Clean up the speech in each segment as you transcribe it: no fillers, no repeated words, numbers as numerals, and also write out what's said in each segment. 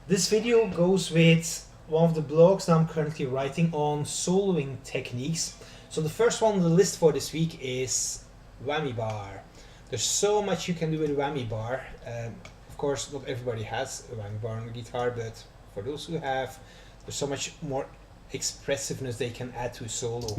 This video goes with one of the blogs that I'm currently writing on soloing techniques. So the first one on the list for this week is whammy bar. There's so much you can do with whammy bar. Of course, not everybody has a whammy bar on the guitar, but for those who have, there's so much more expressiveness they can add to a solo.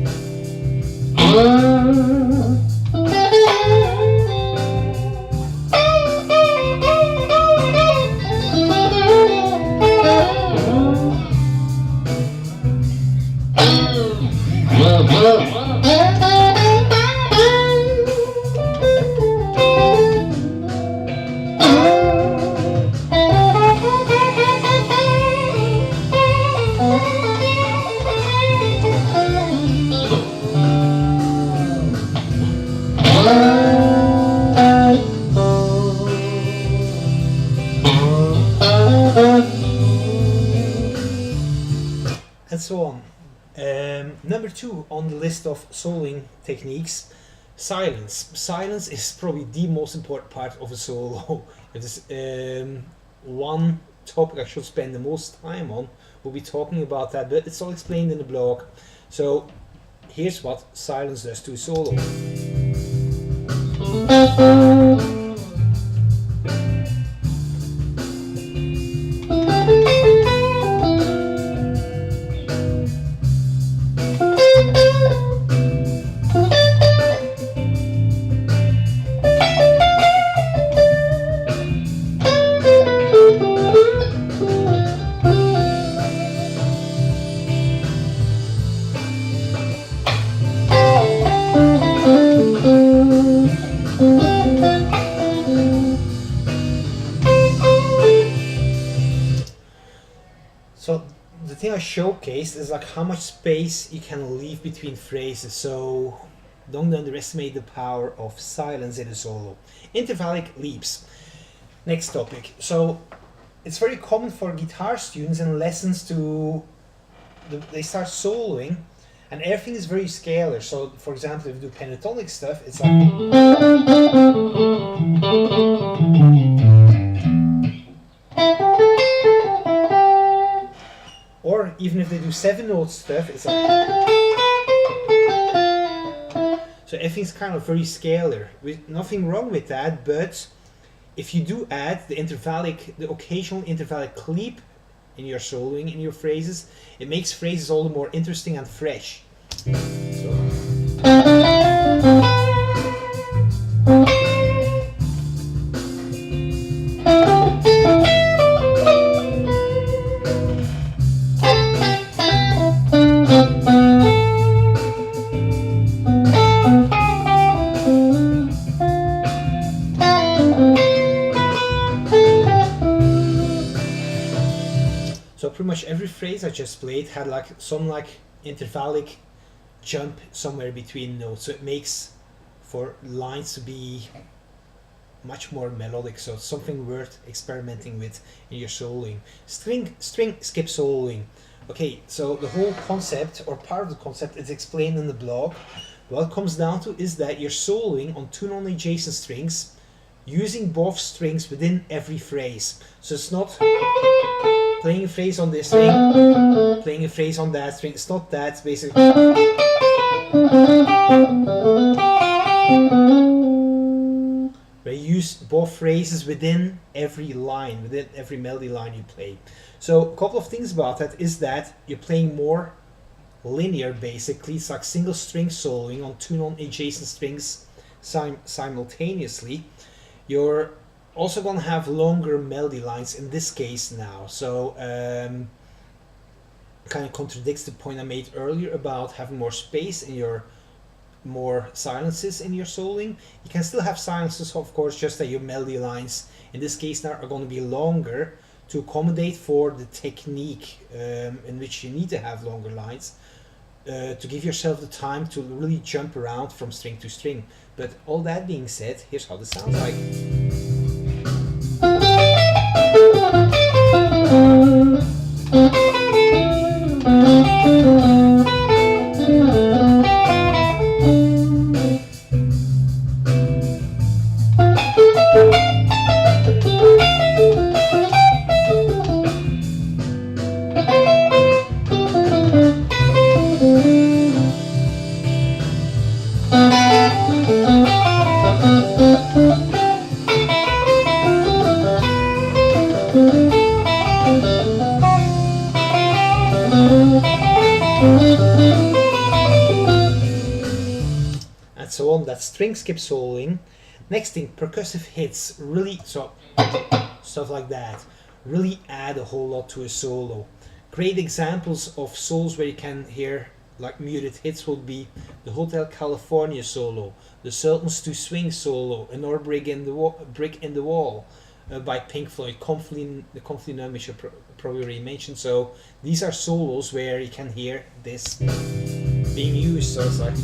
And so on. Number 2 on the list of soloing techniques, silence. Silence is probably the most important part of a solo. It is one topic I should spend the most time on. We'll be talking about that, but it's all explained in the blog. So here's what silence does to a solo. So the thing I showcased is like how much space you can leave between phrases, so don't underestimate the power of silence in a solo. Intervallic leaps. Next topic. So it's very common for guitar students in lessons to they start soloing and everything is very scalar. So for example, if you do pentatonic stuff, it's like or even if they do 7-note stuff, it's like so everything's kind of very scalar. With nothing wrong with that, but if you do add the occasional intervallic leap in your soloing, in your phrases, it makes phrases all the more interesting and fresh. So pretty much every phrase I just played had like some intervallic jump somewhere between notes, so it makes for lines to be much more melodic. So it's something worth experimenting with in your soloing. String skip soloing. Okay, so the whole concept or part of the concept is explained in the blog. What it comes down to is that you're soloing on 2 non-adjacent strings using both strings within every phrase. So it's not playing a phrase on this string, playing a phrase on that string. It's not that, basically. Where you use both phrases within every line, within every melody line you play. So a couple of things about that is that you're playing more linear, basically. It's like single string soloing on 2 non-adjacent strings simultaneously. You're also going to have longer melody lines in this case now, so kind of contradicts the point I made earlier about having more space in your more silences in your soloing. You can still have silences, of course, just that your melody lines in this case now are going to be longer to accommodate for the technique in which you need to have longer lines to give yourself the time to really jump around from string to string. But all that being said, here's how this sounds like. on, that string skip soloing. Next thing, percussive hits, really, so stuff like that, really add a whole lot to a solo. Great examples of solos where you can hear like muted hits would be the Hotel California solo, the Sultans to Swing solo, Another Brick in the Wall by Pink Floyd, the Conflin which I probably already mentioned. So these are solos where you can hear this being used. So it's like